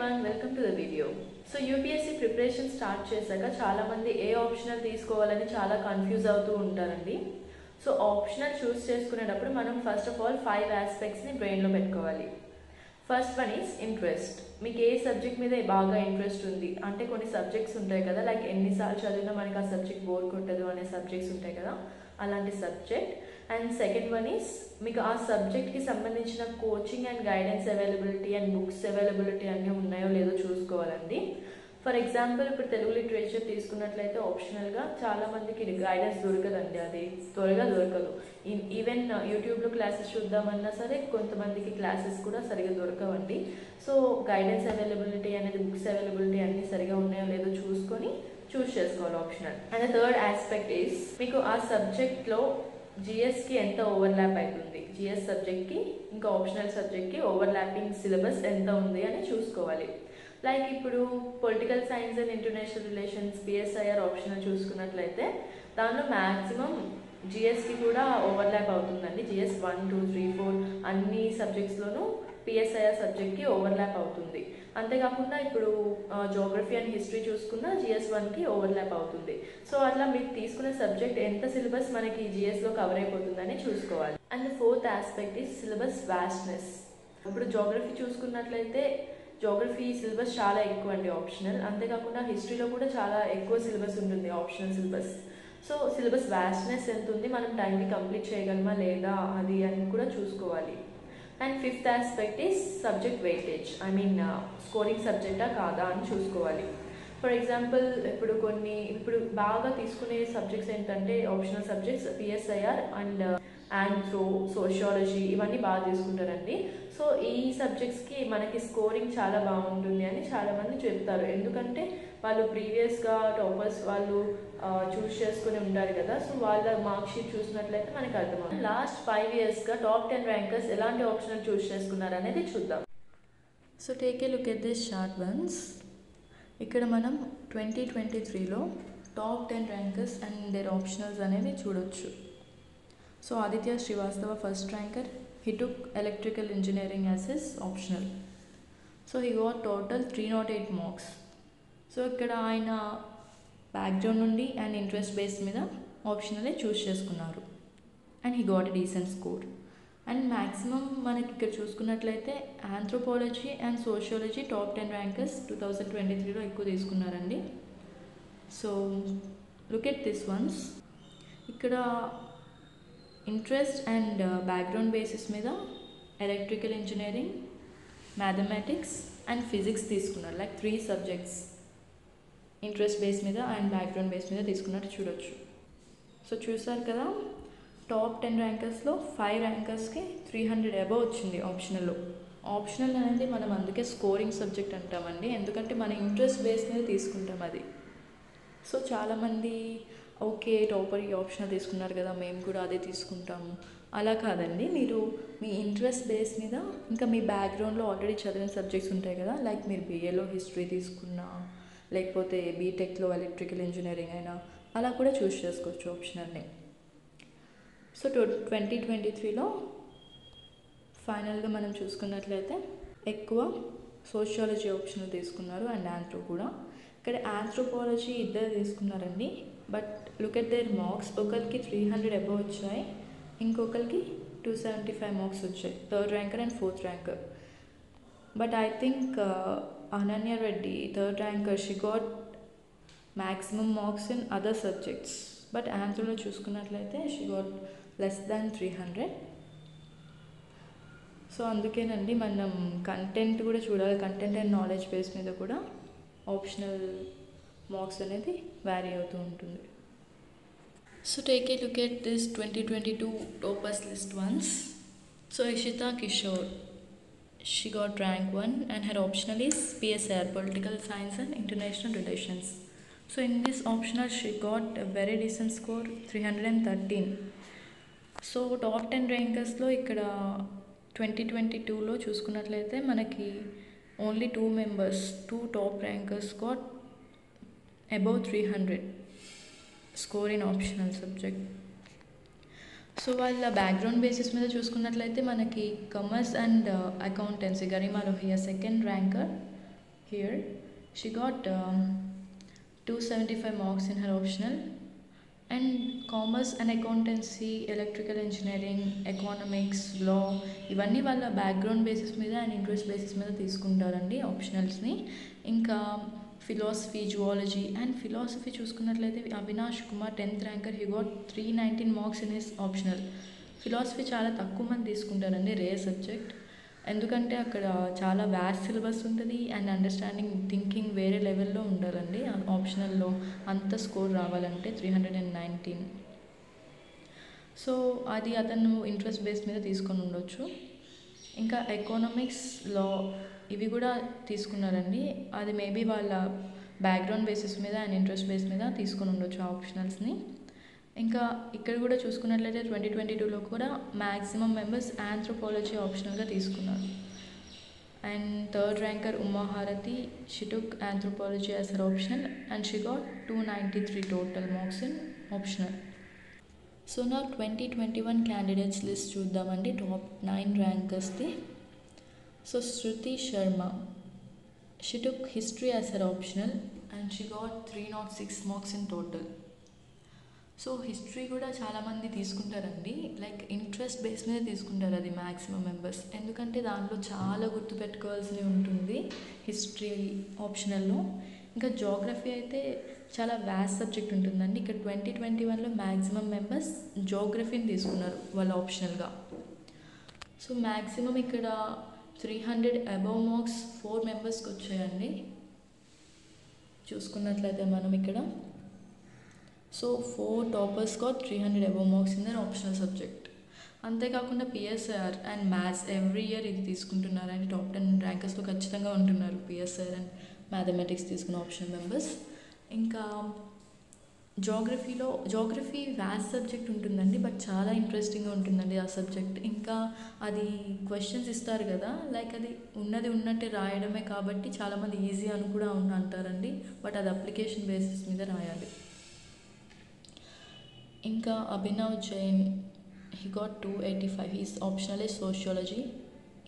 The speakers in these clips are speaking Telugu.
everyone, welcome to the video. So UPSC preparation start చేశాక చాలా మంది ఏ ఆప్షనల్ తీసుకోవాలని చాలా కన్ఫ్యూజ్ అవుతూ ఉంటారండి. సో ఆప్షనల్ చూస్ చేసుకునేటప్పుడు మనం ఫస్ట్ ఆఫ్ ఆల్ 5 ఆస్పెక్ట్స్ ని బ్రెయిన్ లో పెట్టుకోవాలి. First one is interest. మీకు ఏ సబ్జెక్ట్ మీద బాగా ఇంట్రెస్ట్ ఉంది అంటే కొన్ని సబ్జెక్ట్స్ ఉంటాయి కదా, లైక్ ఎన్నిసార్లు చదివినా మనకి ఆ సబ్జెక్ట్ బోర్ కొట్టదు అనే సబ్జెక్ట్స్ ఉంటాయి కదా, అలాంటి subject. And second one is మీకు ఆ సబ్జెక్ట్కి సంబంధించిన coaching and guidance availability and books availability అన్నీ ఉన్నాయో లేదో చూసుకోవాలండి. ఫర్ ఎగ్జాంపుల్ ఇప్పుడు తెలుగు లిటరేచర్ తీసుకున్నట్లయితే ఆప్షనల్గా చాలా మందికి గైడెన్స్ దొరకదండి, అది త్వరగా దొరకదు. ఈవెన్ యూట్యూబ్లో క్లాసెస్ చూద్దామన్నా సరే కొంతమందికి క్లాసెస్ కూడా సరిగా దొరకవండి. సో గైడెన్స్ అవైలబిలిటీ అనేది, బుక్స్ అవైలబిలిటీ అన్నీ సరిగా ఉన్నాయో లేదో చూసుకొని చూస్ చేసుకోవాలి optional. And third aspect is మీకు ఆ సబ్జెక్ట్లో జిఎస్కి ఎంత ఓవర్లాప్ అవుతుంది, జిఎస్ సబ్జెక్ట్కి ఇంకా ఆప్షనల్ సబ్జెక్ట్కి ఓవర్లాపింగ్ సిలబస్ ఎంత ఉంది అని చూసుకోవాలి. లైక్ ఇప్పుడు political science and international relations PSIR optional చూసుకున్నట్లయితే దానిలో మ్యాక్సిమం జిఎస్కి కూడా ఓవర్లాప్ అవుతుందండి. జిఎస్ 1, 2, 3, 4 అన్ని సబ్జెక్ట్స్లోనూ పిఎస్ఐఆర్ సబ్జెక్ట్కి ఓవర్లాప్ అవుతుంది. అంతేకాకుండా ఇప్పుడు జోగ్రఫీ అండ్ హిస్టరీ చూసుకున్న జిఎస్ 1కి ఓవర్లాప్ అవుతుంది. సో అట్లా మీరు తీసుకునే సబ్జెక్ట్ ఎంత సిలబస్ మనకి జిఎస్లో కవర్ అయిపోతుందని చూసుకోవాలి. And fourth aspect is syllabus vastness. ఇప్పుడు జోగ్రఫీ చూసుకున్నట్లయితే జోగ్రఫీ సిలబస్ చాలా ఎక్కువ అండి ఆప్షనల్. అంతేకాకుండా హిస్టరీలో కూడా చాలా ఎక్కువ సిలబస్ ఉంటుంది optional syllabus. So syllabus vastness ఎంత ఉంది, మనం టైంకి కంప్లీట్ చేయగలమా లేదా అది అని కూడా చూసుకోవాలి. And fifth aspect is subject weightage, I mean scoring సబ్జెక్టా కాదా అని చూసుకోవాలి. ఫర్ ఎగ్జాంపుల్ ఇప్పుడు బాగా తీసుకునే సబ్జెక్ట్స్ ఏంటంటే optional subjects PSIR and anthro, sociology ఇవన్నీ బాగా తీసుకుంటారండి. సో ఈ సబ్జెక్ట్స్కి మనకి స్కోరింగ్ చాలా బాగుంటుంది అని చాలామంది చెప్తారు. ఎందుకంటే వాళ్ళు ప్రీవియస్గా టాపర్స్ వాళ్ళు చూస్ చేసుకుని ఉంటారు కదా, సో వాళ్ళ మార్క్ షీట్ చూసినట్లయితే మనకి అర్థమవుతుంది. లాస్ట్ 5 yearsగా టాప్ 10 ర్యాంకర్స్ ఎలాంటి ఆప్షనల్ చూస్ చేసుకున్నారు అనేది చూద్దాం. So take a look at this chart once. ఇక్కడ మనం 2023లో top 10 rankers and their optionals అనేది చూడొచ్చు. So Aditya Srivastava first ranker, he took electrical engineering as his optional. So he got total 308 marks. So ఇక్కడ ఆయన బ్యాక్గ్రౌండ్ నుండి అండ్ ఇంట్రెస్ట్ బేస్ మీద ఆప్షనలే చూస్ చేసుకున్నారు and he got a decent score. And maximum మనకి ఇక్కడ చూసుకున్నట్లయితే anthropology and sociology top 10 rankers 2023లో ఎక్కువ తీసుకున్నారండి. So look at this once. ఇక్కడ ఇంట్రెస్ట్ అండ్ బ్యాక్గ్రౌండ్ బేసిస్ మీద electrical engineering, mathematics and physics తీసుకున్నారు. లైక్ 3 సబ్జెక్ట్స్ ఇంట్రెస్ట్ బేస్ మీద అండ్ బ్యాక్గ్రౌండ్ బేస్ మీద తీసుకున్నట్టు చూడొచ్చు. సో చూసారు కదా, టాప్ 10 ర్యాంకర్స్లో 5 ర్యాంకర్స్కి 300 అబవ్ వచ్చింది ఆప్షనల్లో. ఆప్షనల్ అనేది మనం అందుకే స్కోరింగ్ సబ్జెక్ట్ అంటామండి, ఎందుకంటే మన ఇంట్రెస్ట్ బేస్ మీద తీసుకుంటాం అది. సో చాలామంది ఓకే టాపర్ ఈ ఆప్షనల్ తీసుకున్నారు కదా మేము కూడా అదే తీసుకుంటాము, అలా కాదండి. మీరు మీ ఇంట్రెస్ట్ బేస్ మీద ఇంకా మీ బ్యాక్గ్రౌండ్లో ఆల్రెడీ చదివిన సబ్జెక్ట్స్ ఉంటాయి కదా, లైక్ మీరు బీఏలో హిస్టరీ తీసుకున్నా లేకపోతే బీటెక్లో ఎలక్ట్రికల్ ఇంజనీరింగ్ అయినా అలా కూడా చూస్ చేసుకోవచ్చు ఆప్షనల్ని. సో 2023లో ఫైనల్గా మనం చూసుకున్నట్లయితే ఎక్కువ సోషియాలజీ ఆప్షనల్ తీసుకున్నారు అండ్ ఆంథ్రో కూడా. ఇక్కడ ఆంథ్రోపాలజీ ఇద్దరు తీసుకున్నారండి, but look at there marks. ఒకరికి 300 అబవ్ వచ్చాయి, ఇంకొకరికి 275 మార్క్స్ వచ్చాయి, 3rd ranker and 4th ranker. But I think Ananya Reddy, 3rd ranker, she got maximum marks in other subjects. But Anthro చూసుకున్నట్లయితే she got less than 300. So అందుకేనండి మనం కంటెంట్ కూడా చూడాలి. కంటెంట్ అండ్ నాలెడ్జ్ బేస్ మీద కూడా ఆప్షనల్ మార్క్స్ అనేది వ్యారీ అవుతూ ఉంటుంది. So take a look at this 2022 toppers list once. So Ishita Kishore, she got rank 1 and her optional is PSR, Political Science and International Relations. So in this optional she got a very decent score, 313. So top 10 ర్యాంకర్స్లో ఇక్కడ 2022లో చూసుకున్నట్లయితే మనకి only 2 members, 2 top rankers got above 300 score in optional subject. So వాళ్ళ బ్యాక్గ్రౌండ్ బేసిస్ మీద చూసుకున్నట్లయితే మనకి commerce and accountancy Garima Lohia 2nd ranker here. She got 275 marks in her optional, and commerce and accountancy, electrical engineering, economics, law ఇవన్నీ వాళ్ళ బ్యాక్గ్రౌండ్ బేసిస్ మీద అండ్ ఇంట్రెస్ట్ బేసిస్ మీద తీసుకుంటారండి ఆప్షనల్స్ని. ఇంకా ఫిలాసఫీ, జువాలజీ అండ్ ఫిలాసఫీ చూసుకున్నట్లయితే Avinash Kumar 10th ranker, he got 319 marks in his optional. Philosophy చాలా తక్కువ మంది తీసుకుంటారండి, రేర్ సబ్జెక్ట్. ఎందుకంటే అక్కడ చాలా వ్యాస్ట్ సిలబస్ ఉంటుంది అండ్ అండర్స్టాండింగ్, థింకింగ్ వేరే లెవెల్లో ఉండాలండి ఆప్షనల్లో అంత స్కోర్ రావాలంటే 319. సో అది అతను ఇంట్రెస్ట్ బేస్ మీద తీసుకొని ఉండొచ్చు. ఇంకా ఎకనామిక్స్, లా ఇవి కూడా తీసుకున్నారండి. అది మేబీ వాళ్ళ బ్యాక్గ్రౌండ్ బేసిస్ మీద అండ్ ఇంట్రెస్ట్ బేస్ మీద తీసుకొని ఉండొచ్చు ఆప్షనల్స్ని. ఇంకా ఇక్కడ కూడా చూసుకున్నట్లయితే 2022లో కూడా మ్యాక్సిమం మెంబర్స్ ఆంథ్రోపాలజీ ఆప్షనల్గా తీసుకున్నారు. And 3rd ranker Umaharathi, she took anthropology as her optional and she got 293 total marks in optional. So నా 2021 క్యాండిడేట్స్ లిస్ట్ చూద్దామండి, టాప్ 9 ర్యాంకర్స్ది. So Shruti Sharma, she took history as her optional and she got 306 marks in total. So history కూడా చాలామంది తీసుకుంటారండి, లైక్ ఇంట్రెస్ట్ బేస్ మీద తీసుకుంటారు అది మ్యాక్సిమం మెంబర్స్. ఎందుకంటే దాంట్లో చాలా గుర్తుపెట్టుకోవాల్సి ఉంటుంది హిస్టరీ ఆప్షనల్లో. ఇంకా జోగ్రఫీ అయితే చాలా వ్యాస్ట్ సబ్జెక్ట్ ఉంటుందండి. ఇక్కడ 2021లో మ్యాక్సిమం మెంబర్స్ జోగ్రఫీని తీసుకున్నారు వాళ్ళ ఆప్షనల్గా. సో మ్యాక్సిమం ఇక్కడ 300 అబవ్ మార్క్స్ 4 మెంబర్స్కి వచ్చాయండి చూసుకున్నట్లయితే మనం ఇక్కడ. So 4 toppers got 300 above marks in their optional subject. అంతేకాకుండా PSIR and maths every year ఇది తీసుకుంటున్నారండి. టాప్ 10 ర్యాంకర్స్లో ఖచ్చితంగా ఉంటున్నారు పిఎస్ఐఆర్ అండ్ మ్యాథమెటిక్స్ తీసుకున్న ఆప్షనల్ మెంబర్స్. ఇంకా జోగ్రఫీ వ్యాస్ట్ సబ్జెక్ట్ ఉంటుందండి, బట్ చాలా ఇంట్రెస్టింగ్గా ఉంటుందండి ఆ సబ్జెక్ట్. ఇంకా అది క్వశ్చన్స్ ఇస్తారు కదా, లైక్ అది ఉన్నది ఉన్నట్టే రాయడమే కాబట్టి చాలామంది ఈజీ అని కూడా అంటారండి, బట్ అది అప్లికేషన్ బేసిస్ మీద రాయాలి. ఇంకా Abhinav Jain, he got 285, he's optional is sociology.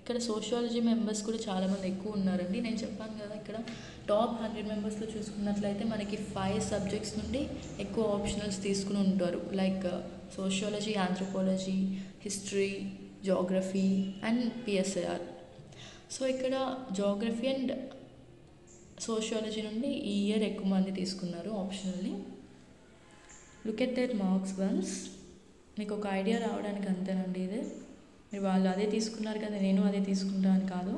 ఇక్కడ సోషియాలజీ మెంబర్స్ కూడా చాలామంది ఎక్కువ ఉన్నారండి. నేను చెప్పాను కదా, ఇక్కడ టాప్ 100 మెంబర్స్లో చూసుకున్నట్లయితే మనకి 5 సబ్జెక్ట్స్ నుండి ఎక్కువ ఆప్షనల్స్ తీసుకుని ఉంటారు, like sociology, anthropology, history, geography and PSIR. So ఇక్కడ జోగ్రఫీ అండ్ సోషియాలజీ నుండి ఈ ఇయర్ ఎక్కువ మంది తీసుకున్నారు ఆప్షనల్ని. Look at their marks once, మీకు ఒక ఐడియా రావడానికి అంతేనండి. ఇదే మీరు వాళ్ళు అదే తీసుకున్నారు కదా, నేను అదే తీసుకుంటాను కాదు.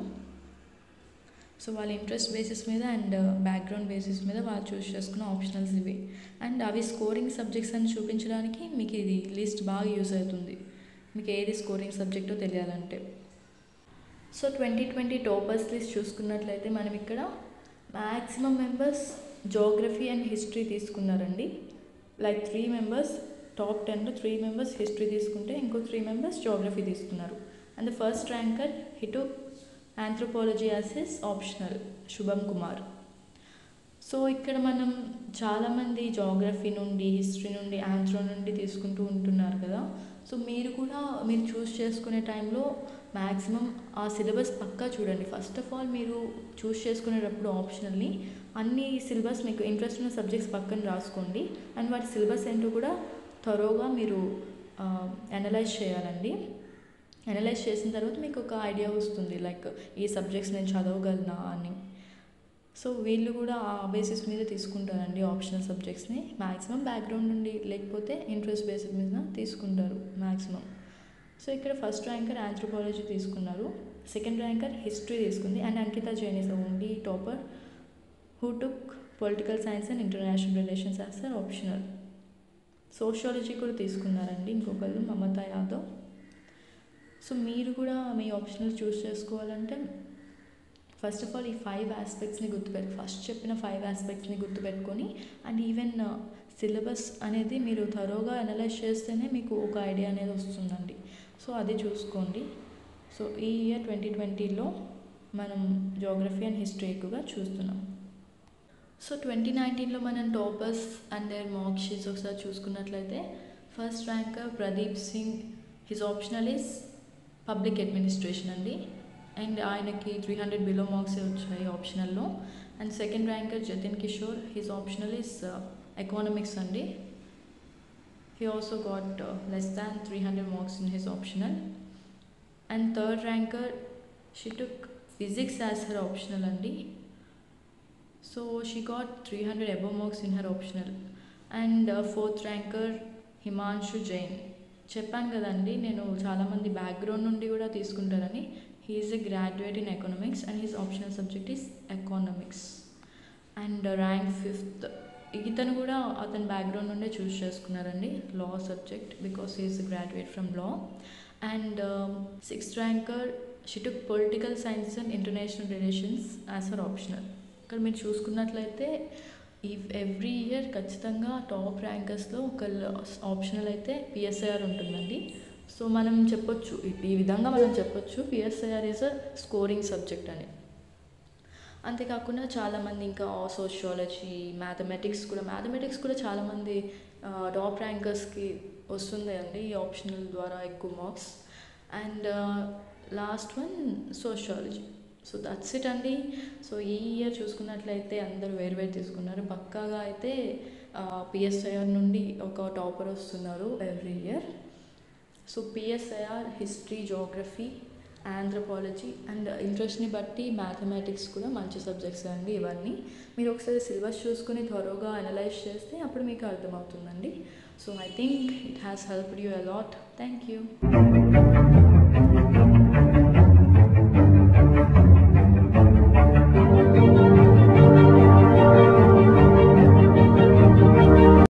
సో వాళ్ళ ఇంట్రెస్ట్ బేసిస్ మీద అండ్ బ్యాక్గ్రౌండ్ బేసిస్ మీద వాళ్ళు చూస్ చేసుకున్న ఆప్షనల్స్ ఇవి. అండ్ అవి స్కోరింగ్ సబ్జెక్ట్స్ అని చూపించడానికి మీకు ఇది లిస్ట్ బాగా యూజ్ అవుతుంది, మీకు ఏది స్కోరింగ్ సబ్జెక్టో తెలియాలంటే. సో 2020 టాపర్స్ లిస్ట్ చూసుకున్నట్లయితే మనం ఇక్కడ maximum members geography and history తీసుకున్నారండి. లైక్ 3 మెంబర్స్ టాప్ 10లో 3 మెంబర్స్ హిస్టరీ తీసుకుంటే ఇంకో 3 మెంబర్స్ జోగ్రఫీ తీసుకున్నారు. And the first ranker he took anthropology as his optional, Shubham Kumar. So ఇక్కడ మనం చాలామంది జోగ్రఫీ నుండి, హిస్టరీ నుండి, ఆంథ్రో నుండి తీసుకుంటూ ఉంటున్నారు కదా. సో మీరు కూడా మీరు చూస్ చేసుకునే టైంలో మ్యాక్సిమం ఆ సిలబస్ పక్కా చూడండి. ఫస్ట్ ఆఫ్ ఆల్ మీరు చూస్ చేసుకునేటప్పుడు ఆప్షనల్ని అన్ని సిలబస్ మీకు ఇంట్రెస్ట్ ఉన్న సబ్జెక్ట్స్ పక్కన రాసుకోండి. అండ్ వాటి సిలబస్ ఏంటో కూడా త్వరగా మీరు అనలైజ్ చేయాలండి. అనలైజ్ చేసిన తర్వాత మీకు ఒక ఐడియా వస్తుంది, లైక్ ఈ సబ్జెక్ట్స్ నేను చదవగలనా అని. సో వీళ్ళు కూడా ఆ బేసిస్ మీద తీసుకుంటారండి ఆప్షనల్ సబ్జెక్ట్స్ని. మ్యాక్సిమం బ్యాక్గ్రౌండ్ నుండి లేకపోతే ఇంట్రెస్ట్ బేసిస్ మీద తీసుకుంటారు మ్యాక్సిమం. సో ఇక్కడ ఫస్ట్ ర్యాంకర్ ఆంథ్రోపాలజీ తీసుకున్నారు, సెకండ్ ర్యాంకర్ హిస్టరీ తీసుకుంది. And Ankita Jain is only topper who took political science and international relations as a optional. Sociology కూడా తీసుకున్నారండి ఇంకొకళ్ళు, మమతా యాదవ్. సో మీరు కూడా మీ ఆప్షనల్ చూస్ చేసుకోవాలంటే ఫస్ట్ ఆఫ్ ఆల్ ఈ 5 ఆస్పెక్ట్స్ని ఫస్ట్ చెప్పిన 5 ఆస్పెక్ట్స్ని గుర్తుపెట్టుకొని అండ్ ఈవెన్ సిలబస్ అనేది మీరు థరోగా అనలైజ్ చేస్తేనే మీకు ఒక ఐడియా అనేది వస్తుందండి. సో అది చూసుకోండి. సో ఈ ఇయర్ 2020లో మనం జోగ్రఫీ అండ్ హిస్టరీ ఎక్కువగా చూస్తున్నాం. సో 2019లో మనం toppers and their mark sheets ఒకసారి చూసుకున్నట్లయితే first ranker Pradeep Singh, his optional is public administration అండి. అండ్ ఆయనకి 300 బిలో మార్క్సే వచ్చాయి ఆప్షనల్లో. And second ranker Jatin Kishore, his optional is economics అండి. He also got less than 300 marks in his optional. And third ranker, she took physics as her optional andi. So she got 300 above marks in her optional. And fourth ranker, Himanshu Jain. చెప్పాను కదండి నేను చాలామంది బ్యాక్గ్రౌండ్ నుండి కూడా తీసుకుంటారని. He is a graduate in economics and his optional subject is economics. And rank fifth, ఇతను కూడా అతని బ్యాక్గ్రౌండ్ నుండే చూస్ చేసుకున్నారండి, law subject, because he is graduate from law. And sixth ranker, she took political science and international relations as her optional. ఇక్కడ మీరు చూసుకున్నట్లయితే ఎవ్రీ ఇయర్ ఖచ్చితంగా టాప్ ర్యాంకర్స్లో ఒక ఆప్షనల్ అయితే పిఎస్ఐఆర్ ఉంటుందండి. సో మనం చెప్పొచ్చు, ఈ విధంగా మనం చెప్పొచ్చు PSIR is a scoring subject అని. అంతేకాకుండా చాలామంది ఇంకా సోషియాలజీ, మ్యాథమెటిక్స్ కూడా చాలామంది టాప్ ర్యాంకర్స్కి వస్తుంది అండి ఈ ఆప్షనల్ ద్వారా ఎక్కువ marks. And last one sociology. So that's it అండి. సో ఈ ఇయర్ చూసుకున్నట్లయితే అందరూ వేరు తీసుకున్నారు. పక్కాగా అయితే పిఎస్ఐఆర్ నుండి ఒక టాపర్ వస్తున్నారు every year. So PSIR history, geography, anthropology and ఇంట్రెస్ట్ని బట్టి మ్యాథమెటిక్స్ కూడా మంచి సబ్జెక్ట్స్ అండి. ఇవన్నీ మీరు ఒకసారి సిలబస్ చూసుకుని త్వరగా అనలైజ్ చేస్తే అప్పుడు మీకు అర్థమవుతుందండి. So I think it has helped you a lot. Thank you.